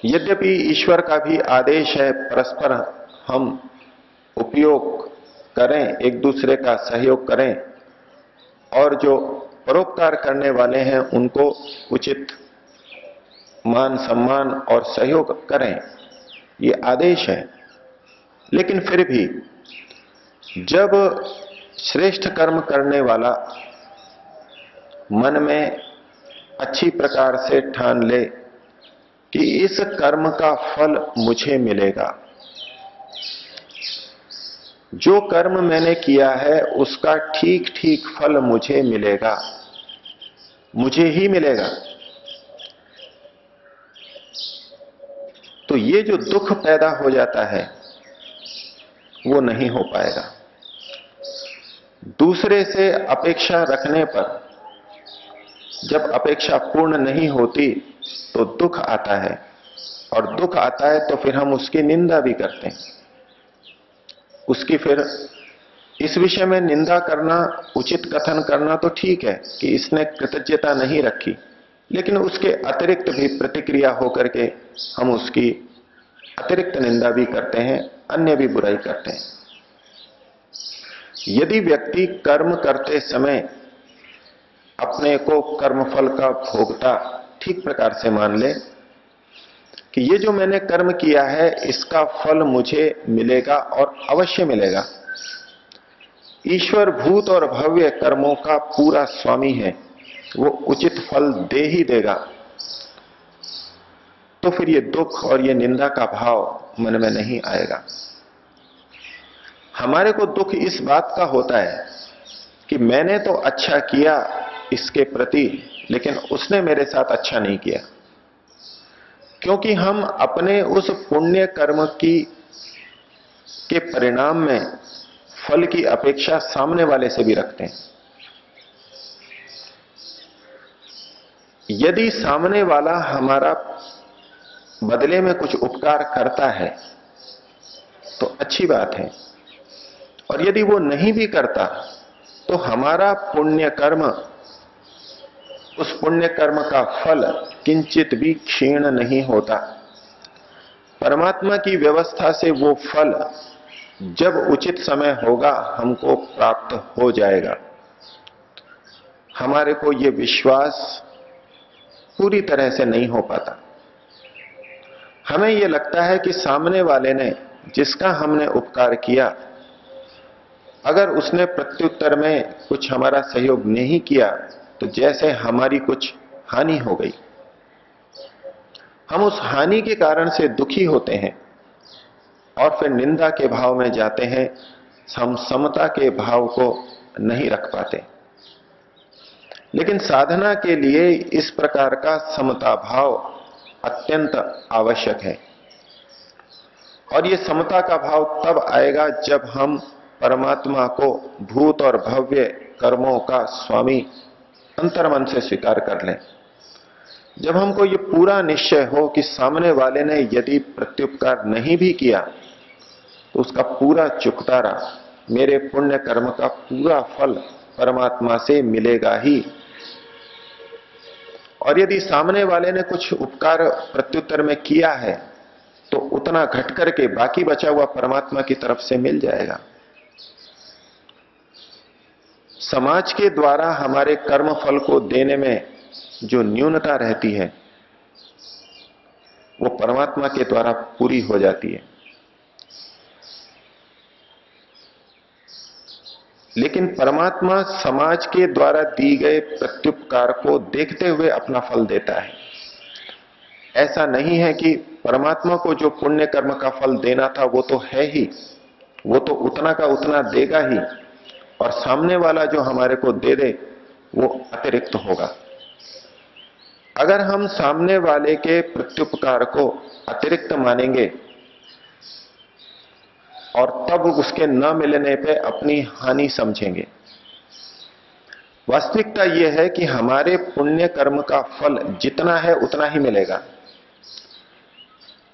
यद्यपि ईश्वर का भी आदेश है परस्पर हम उपयोग करें, एक दूसरे का सहयोग करें और जो परोपकार करने वाले हैं उनको उचित मान सम्मान और सहयोग करें, ये आदेश है। लेकिन फिर भी जब श्रेष्ठ कर्म करने वाला मन में अच्छी प्रकार से ठान ले कि इस कर्म का फल मुझे मिलेगा, जो कर्म मैंने किया है उसका ठीक ठीक फल मुझे मिलेगा, मुझे ही मिलेगा, तो ये जो दुख पैदा हो जाता है वो नहीं हो पाएगा। दूसरे से अपेक्षा रखने पर जब अपेक्षा पूर्ण नहीं होती तो दुख आता है, और दुख आता है तो फिर हम उसकी निंदा भी करते हैं। उसकी फिर इस विषय में निंदा करना, उचित कथन करना तो ठीक है कि इसने कृतज्ञता नहीं रखी, लेकिन उसके अतिरिक्त भी प्रतिक्रिया होकर के हम उसकी अतिरिक्त निंदा भी करते हैं, अन्य भी बुराई करते हैं। यदि व्यक्ति कर्म करते समय अपने को कर्मफल का भोगता ठीक प्रकार से मान ले कि ये जो मैंने कर्म किया है इसका फल मुझे मिलेगा और अवश्य मिलेगा, ईश्वर भूत और भव्य कर्मों का पूरा स्वामी है, वो उचित फल दे ही देगा, तो फिर ये दुख और ये निंदा का भाव मन में नहीं आएगा। हमारे को दुख इस बात का होता है कि मैंने तो अच्छा किया इसके प्रति, लेकिन उसने मेरे साथ अच्छा नहीं किया, क्योंकि हम अपने उस पुण्य कर्म के परिणाम में फल की अपेक्षा सामने वाले से भी रखते हैं। यदि सामने वाला हमारा बदले में कुछ उपकार करता है तो अच्छी बात है, और यदि वो नहीं भी करता तो हमारा पुण्य कर्म, उस पुण्य कर्म का फल किंचित भी क्षीण नहीं होता। परमात्मा की व्यवस्था से वो फल जब उचित समय होगा हमको प्राप्त हो जाएगा। हमारे को ये विश्वास पूरी तरह से नहीं हो पाता। हमें यह लगता है कि सामने वाले ने, जिसका हमने उपकार किया, अगर उसने प्रत्युत्तर में कुछ हमारा सहयोग नहीं किया तो जैसे हमारी कुछ हानि हो गई। हम उस हानि के कारण से दुखी होते हैं और फिर निंदा के भाव में जाते हैं, हम समता के भाव को नहीं रख पाते। लेकिन साधना के लिए इस प्रकार का समता भाव अत्यंत आवश्यक है, और यह समता का भाव तब आएगा जब हम परमात्मा को भूत और भव्य कर्मों का स्वामी अंतर्मन से स्वीकार कर लें। जब हमको ये पूरा निश्चय हो कि सामने वाले ने यदि प्रत्युपकार नहीं भी किया तो उसका पूरा चुकतारा, मेरे पुण्य कर्म का पूरा फल परमात्मा से मिलेगा ही, और यदि सामने वाले ने कुछ उपकार प्रत्युत्तर में किया है तो उतना घट करके बाकी बचा हुआ परमात्मा की तरफ से मिल जाएगा। समाज के द्वारा हमारे कर्म फल को देने में जो न्यूनता रहती है वो परमात्मा के द्वारा पूरी हो जाती है। लेकिन परमात्मा समाज के द्वारा दी गए प्रत्युपकार को देखते हुए अपना फल देता है। ऐसा नहीं है कि परमात्मा को जो पुण्य कर्म का फल देना था वो तो है ही, वो तो उतना का उतना देगा ही, और सामने वाला जो हमारे को दे दे वो अतिरिक्त होगा। अगर हम सामने वाले के प्रत्युपकार को अतिरिक्त मानेंगे और तब उसके न मिलने पे अपनी हानि समझेंगे, वास्तविकता यह है कि हमारे पुण्य कर्म का फल जितना है उतना ही मिलेगा।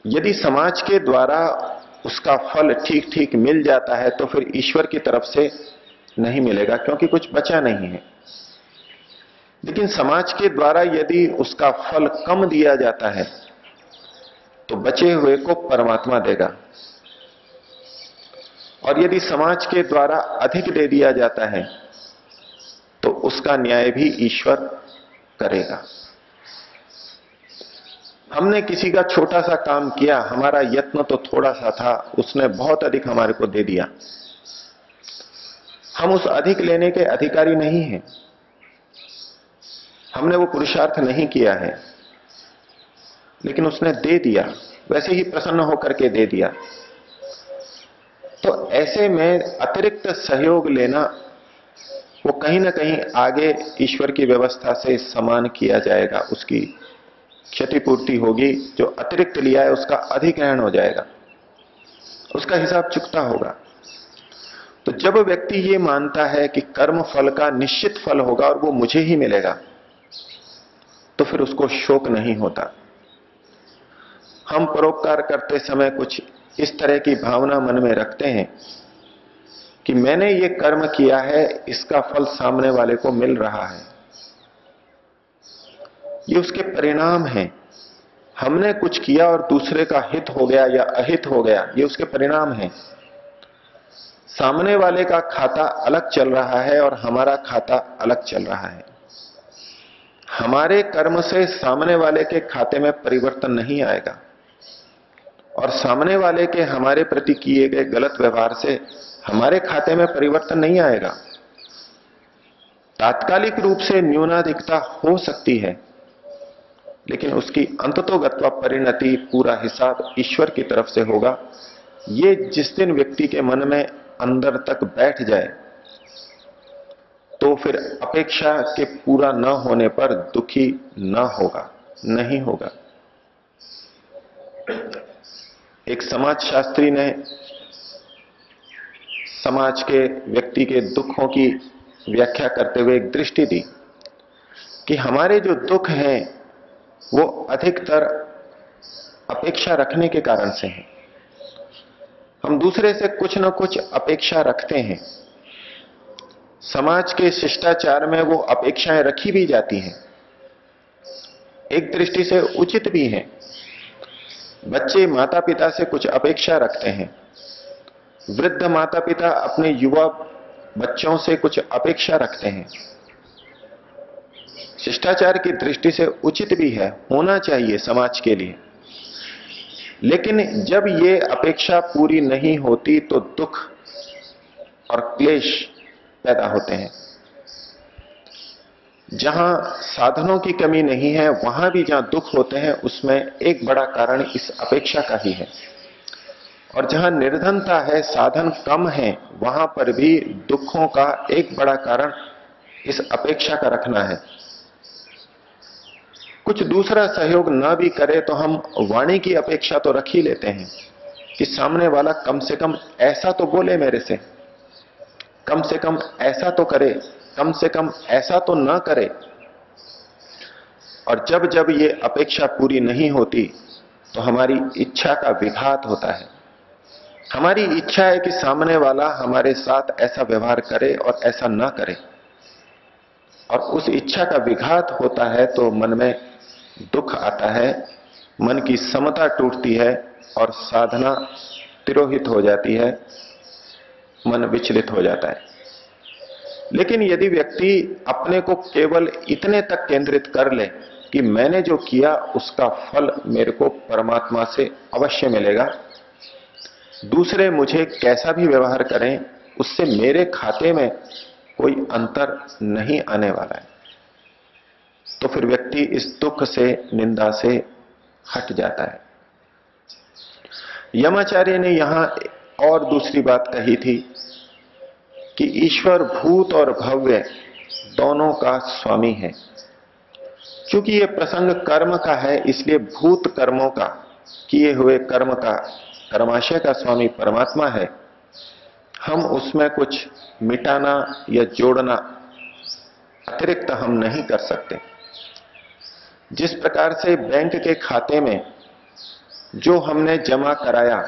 यदि समाज के द्वारा उसका फल ठीक ठीक मिल जाता है तो फिर ईश्वर की तरफ से नहीं मिलेगा, क्योंकि कुछ बचा नहीं है। लेकिन समाज के द्वारा यदि उसका फल कम दिया जाता है तो बचे हुए को परमात्मा देगा। और यदि समाज के द्वारा अधिक दे दिया जाता है तो उसका न्याय भी ईश्वर करेगा। हमने किसी का छोटा सा काम किया, हमारा यत्न तो थोड़ा सा था, उसने बहुत अधिक हमारे को दे दिया। हम उस अधिक लेने के अधिकारी नहीं हैं, हमने वो पुरुषार्थ नहीं किया है, लेकिन उसने दे दिया, वैसे ही प्रसन्न होकर के दे दिया। तो ऐसे में अतिरिक्त सहयोग लेना वो कहीं ना कहीं आगे ईश्वर की व्यवस्था से समान किया जाएगा, उसकी क्षतिपूर्ति होगी। जो अतिरिक्त लिया है उसका अधिग्रहण हो जाएगा, उसका हिसाब चुकता होगा। तो जब व्यक्ति ये मानता है कि कर्म फल का निश्चित फल होगा और वो मुझे ही मिलेगा, तो फिर उसको शोक नहीं होता। हम परोपकार करते समय कुछ इस तरह की भावना मन में रखते हैं कि मैंने ये कर्म किया है, इसका फल सामने वाले को मिल रहा है, ये उसके परिणाम हैं। हमने कुछ किया और दूसरे का हित हो गया या अहित हो गया, ये उसके परिणाम हैं। सामने वाले का खाता अलग चल रहा है और हमारा खाता अलग चल रहा है। हमारे कर्म से सामने वाले के खाते में परिवर्तन नहीं आएगा और सामने वाले के हमारे प्रति किए गए गलत व्यवहार से हमारे खाते में परिवर्तन नहीं आएगा। तात्कालिक रूप से न्यूनाधिकता हो सकती है, लेकिन उसकी अंततोगत्वा परिणति, पूरा हिसाब ईश्वर की तरफ से होगा। ये जिस दिन व्यक्ति के मन में अंदर तक बैठ जाए तो फिर अपेक्षा के पूरा न होने पर दुखी न होगा, नहीं होगा। एक समाजशास्त्री ने समाज के व्यक्ति के दुखों की व्याख्या करते हुए एक दृष्टि दी कि हमारे जो दुख हैं वो अधिकतर अपेक्षा रखने के कारण से हैं। हम दूसरे से कुछ न कुछ अपेक्षा रखते हैं। समाज के शिष्टाचार में वो अपेक्षाएं रखी भी जाती हैं, एक दृष्टि से उचित भी हैं। बच्चे माता पिता से कुछ अपेक्षा रखते हैं, वृद्ध माता पिता अपने युवा बच्चों से कुछ अपेक्षा रखते हैं। शिष्टाचार की दृष्टि से उचित भी है, होना चाहिए समाज के लिए। लेकिन जब ये अपेक्षा पूरी नहीं होती तो दुख और क्लेश पैदा होते हैं। जहां साधनों की कमी नहीं है, वहां भी जहां दुख होते हैं, उसमें एक बड़ा कारण इस अपेक्षा का ही है। और जहां निर्धनता है, साधन कम है, वहां पर भी दुखों का एक बड़ा कारण इस अपेक्षा का रखना है। कुछ दूसरा सहयोग ना भी करे तो हम वाणी की अपेक्षा तो रख ही लेते हैं कि सामने वाला कम से कम ऐसा तो बोले मेरे से, कम से कम ऐसा तो करे, कम से कम ऐसा तो ना करे। और जब जब ये अपेक्षा पूरी नहीं होती तो हमारी इच्छा का विघात होता है। हमारी इच्छा है कि सामने वाला हमारे साथ ऐसा व्यवहार करे और ऐसा ना करे, और उस इच्छा का विघात होता है तो मन में दुख आता है, मन की समता टूटती है और साधना तिरोहित हो जाती है, मन विचलित हो जाता है। लेकिन यदि व्यक्ति अपने को केवल इतने तक केंद्रित कर ले कि मैंने जो किया उसका फल मेरे को परमात्मा से अवश्य मिलेगा, दूसरे मुझे कैसा भी व्यवहार करें उससे मेरे खाते में कोई अंतर नहीं आने वाला है, तो फिर व्यक्ति इस दुख से, निंदा से हट जाता है। यमाचार्य ने यहां और दूसरी बात कही थी कि ईश्वर भूत और भव्य दोनों का स्वामी है। क्योंकि यह प्रसंग कर्म का है, इसलिए भूत कर्मों का, किए हुए कर्म का, कर्माशय का स्वामी परमात्मा है। हम उसमें कुछ मिटाना या जोड़ना अतिरिक्त हम नहीं कर सकते। जिस प्रकार से बैंक के खाते में जो हमने जमा कराया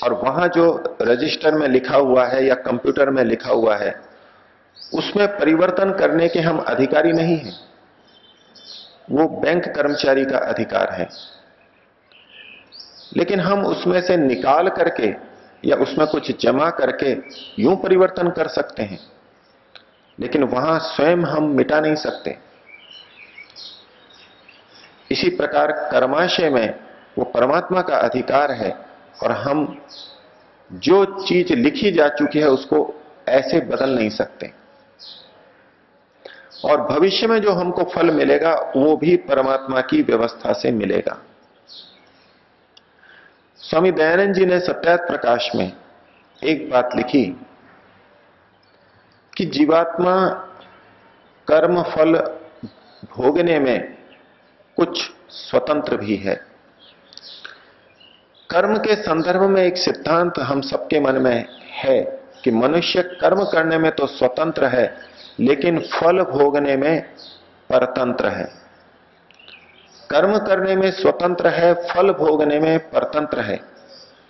और वहां जो रजिस्टर में लिखा हुआ है या कंप्यूटर में लिखा हुआ है, उसमें परिवर्तन करने के हम अधिकारी नहीं हैं, वो बैंक कर्मचारी का अधिकार है। लेकिन हम उसमें से निकाल करके या उसमें कुछ जमा करके यूं परिवर्तन कर सकते हैं, लेकिन वहां स्वयं हम मिटा नहीं सकते। इसी प्रकार कर्माशय में वो परमात्मा का अधिकार है, और हम जो चीज लिखी जा चुकी है उसको ऐसे बदल नहीं सकते। और भविष्य में जो हमको फल मिलेगा वो भी परमात्मा की व्यवस्था से मिलेगा। स्वामी दयानंद जी ने सत्यार्थ प्रकाश में एक बात लिखी कि जीवात्मा कर्म फल भोगने में कुछ स्वतंत्र भी है। कर्म के संदर्भ में एक सिद्धांत हम सबके मन में है कि मनुष्य कर्म करने में तो स्वतंत्र है, लेकिन फल भोगने में परतंत्र है। कर्म करने में स्वतंत्र है, फल भोगने में परतंत्र है।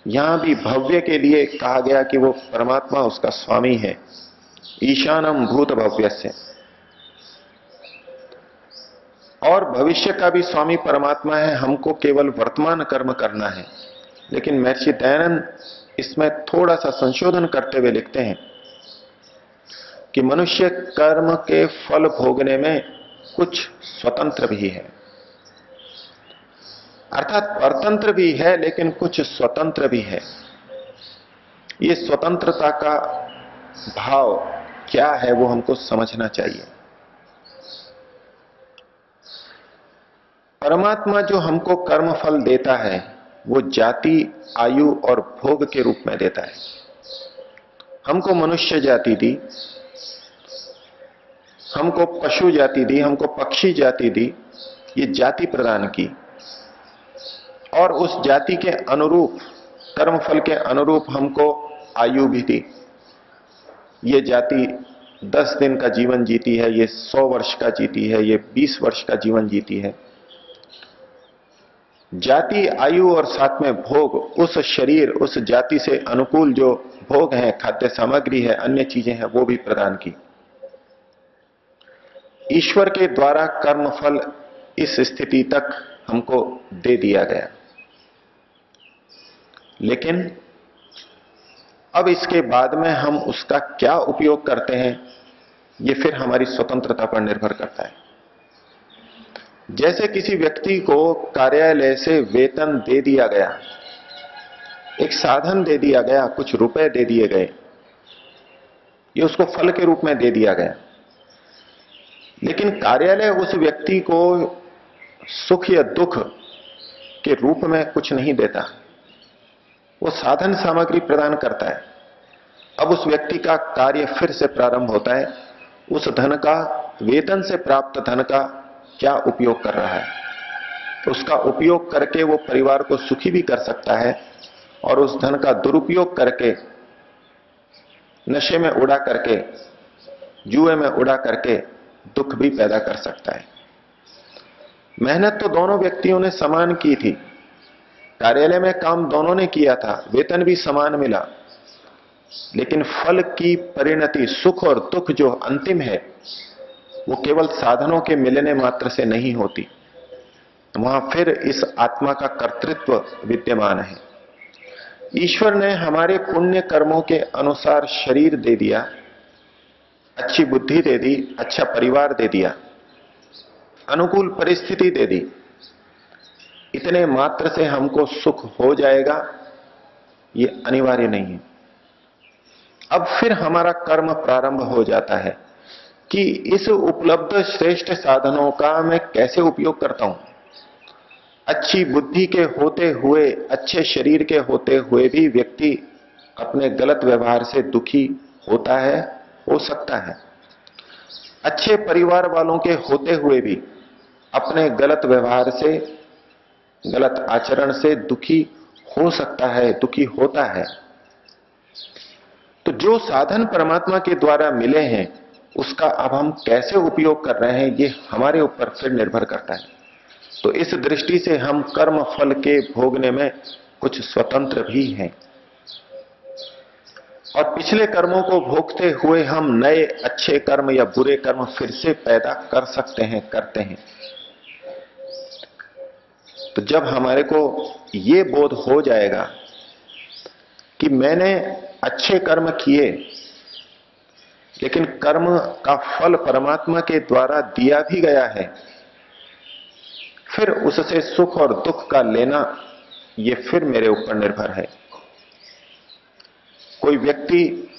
यहां भी भव्य के लिए कहा गया कि वो परमात्मा उसका स्वामी है, ईशानम भूत भव्यस्य। और भविष्य का भी स्वामी परमात्मा है, हमको केवल वर्तमान कर्म करना है। लेकिन महर्षि दयानंद इसमें थोड़ा सा संशोधन करते हुए लिखते हैं कि मनुष्य कर्म के फल भोगने में कुछ स्वतंत्र भी है, अर्थात परतंत्र भी है लेकिन कुछ स्वतंत्र भी है। ये स्वतंत्रता का भाव क्या है वो हमको समझना चाहिए। परमात्मा जो हमको कर्म फल देता है वो जाति, आयु और भोग के रूप में देता है। हमको मनुष्य जाति दी, हमको पशु जाति दी, हमको पक्षी जाति दी, ये जाति प्रदान की, और उस जाति के अनुरूप कर्मफल के अनुरूप हमको आयु भी दी। ये जाति 10 दिन का जीवन जीती है, ये 100 वर्ष का जीती है, ये 20 वर्ष का जीवन जीती है। जाति, आयु और साथ में भोग, उस शरीर, उस जाति से अनुकूल जो भोग है, खाद्य सामग्री है, अन्य चीजें हैं, वो भी प्रदान की। ईश्वर के द्वारा कर्मफल इस स्थिति तक हमको दे दिया गया। लेकिन अब इसके बाद में हम उसका क्या उपयोग करते हैं, ये फिर हमारी स्वतंत्रता पर निर्भर करता है। जैसे किसी व्यक्ति को कार्यालय से वेतन दे दिया गया, एक साधन दे दिया गया, कुछ रुपए दे दिए गए, ये उसको फल के रूप में दे दिया गया। लेकिन कार्यालय उस व्यक्ति को सुख या दुख के रूप में कुछ नहीं देता, वो साधन सामग्री प्रदान करता है। अब उस व्यक्ति का कार्य फिर से प्रारंभ होता है। उस धन का, वेतन से प्राप्त धन का क्या उपयोग कर रहा है, उसका उपयोग करके वो परिवार को सुखी भी कर सकता है, और उस धन का दुरुपयोग करके, नशे में उड़ा करके, जुए में उड़ा करके दुख भी पैदा कर सकता है। मेहनत तो दोनों व्यक्तियों ने समान की थी, कार्यालय में काम दोनों ने किया था, वेतन भी समान मिला, लेकिन फल की परिणति, सुख और दुख जो अंतिम है, वो केवल साधनों के मिलने मात्र से नहीं होती। वहां फिर इस आत्मा का कर्तृत्व विद्यमान है। ईश्वर ने हमारे पुण्य कर्मों के अनुसार शरीर दे दिया, अच्छी बुद्धि दे दी, अच्छा परिवार दे दिया, अनुकूल परिस्थिति दे दी। इतने मात्र से हमको सुख हो जाएगा ये अनिवार्य नहीं है। अब फिर हमारा कर्म प्रारंभ हो जाता है कि इस उपलब्ध श्रेष्ठ साधनों का मैं कैसे उपयोग करता हूं। अच्छी बुद्धि के होते हुए, अच्छे शरीर के होते हुए भी व्यक्ति अपने गलत व्यवहार से दुखी होता है, हो सकता है। अच्छे परिवार वालों के होते हुए भी अपने गलत व्यवहार से, गलत आचरण से दुखी हो सकता है, दुखी होता है। तो जो साधन परमात्मा के द्वारा मिले हैं उसका अब हम कैसे उपयोग कर रहे हैं, ये हमारे ऊपर फिर निर्भर करता है। तो इस दृष्टि से हम कर्म फल के भोगने में कुछ स्वतंत्र भी हैं, और पिछले कर्मों को भोगते हुए हम नए अच्छे कर्म या बुरे कर्म फिर से पैदा कर सकते हैं, करते हैं। तो जब हमारे को ये बोध हो जाएगा कि मैंने अच्छे कर्म किए, लेकिन कर्म का फल परमात्मा के द्वारा दिया भी गया है, फिर उससे सुख और दुख का लेना ये फिर मेरे ऊपर निर्भर है। कोई व्यक्ति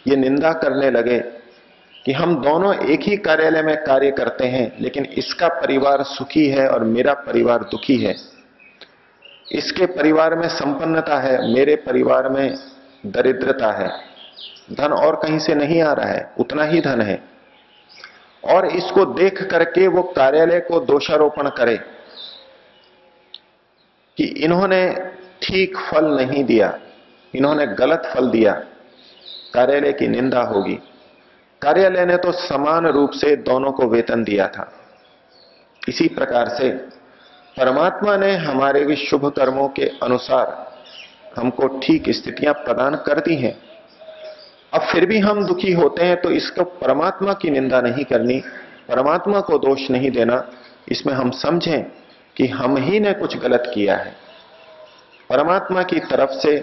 ये निंदा करने लगे कि हम दोनों एक ही कार्यालय में कार्य करते हैं, लेकिन इसका परिवार सुखी है और मेरा परिवार दुखी है, इसके परिवार में संपन्नता है, मेरे परिवार में दरिद्रता है, धन और कहीं से नहीं आ रहा है, उतना ही धन है, और इसको देख करके वो कार्यालय को दोषारोपण करे कि इन्होंने ठीक फल नहीं दिया, इन्होंने गलत फल दिया, कार्यालय की निंदा होगी। कार्यालय ने तो समान रूप से दोनों को वेतन दिया था। इसी प्रकार से परमात्मा ने हमारे भी शुभ कर्मों के अनुसार हमको ठीक स्थितियां प्रदान कर दी हैं। अब फिर भी हम दुखी होते हैं तो इसको परमात्मा की निंदा नहीं करनी, परमात्मा को दोष नहीं देना, इसमें हम समझें कि हम ही ने कुछ गलत किया है। परमात्मा की तरफ से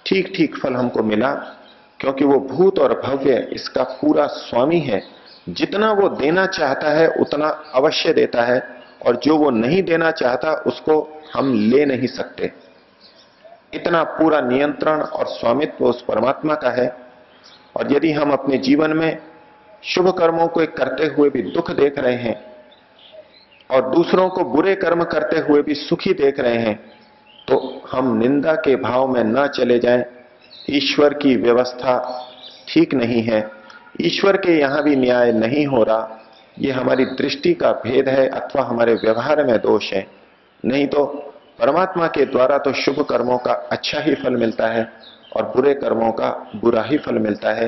ठीक ठीक फल हमको मिला, क्योंकि वो भूत और भव्य इसका पूरा स्वामी है। जितना वो देना चाहता है उतना अवश्य देता है, और जो वो नहीं देना चाहता उसको हम ले नहीं सकते। इतना पूरा नियंत्रण और स्वामित्व उस परमात्मा का है। और यदि हम अपने जीवन में शुभ कर्मों को करते हुए भी दुख देख रहे हैं और दूसरों को बुरे कर्म करते हुए भी सुखी देख रहे हैं, तो हम निंदा के भाव में न चले जाएं। ईश्वर की व्यवस्था ठीक नहीं है, ईश्वर के यहां भी न्याय नहीं हो रहा, ये हमारी दृष्टि का भेद है अथवा हमारे व्यवहार में दोष है। नहीं तो परमात्मा के द्वारा तो शुभ कर्मों का अच्छा ही फल मिलता है और बुरे कर्मों का बुरा ही फल मिलता है।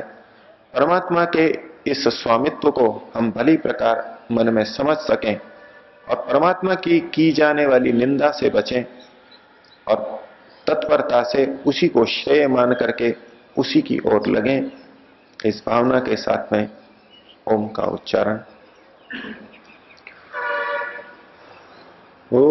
परमात्मा के इस स्वामित्व को हम भली प्रकार मन में समझ सकें और परमात्मा की जाने वाली निंदा से बचें और तत्परता से उसी को श्रेय मान करके उसी की ओर लगें। इस भावना के साथ में ओम का उच्चारण। ओ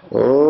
ओ